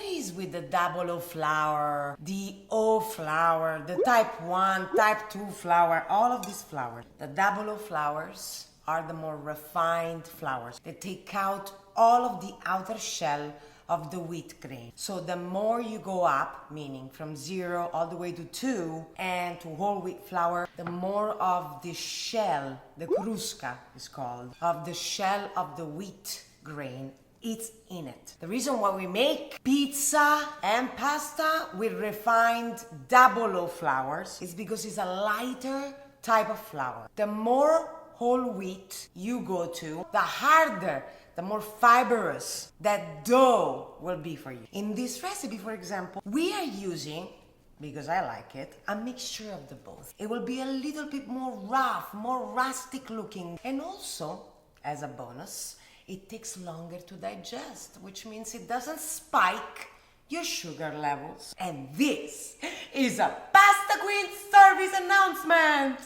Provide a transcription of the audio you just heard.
is with the double O flour, the O flour, the type 1, type 2 flour, all of these flours? The double O flours are the more refined flours. They take out all of the outer shell of the wheat grain. So the more you go up, meaning from 0 all the way to 2 and to whole wheat flour, the more of the shell, the kruska is called, of the shell of the wheat grain, it's in it. The reason why we make pizza and pasta with refined double O flours is because it's a lighter type of flour. The more whole wheat you go to, the harder, the more fibrous that dough will be for you. In this recipe, for example, we are using, because I like it, a mixture of the both. It will be a little bit more rough, more rustic looking. And also, as a bonus, it takes longer to digest, which means it doesn't spike your sugar levels. And this is a Pasta Queen service announcement!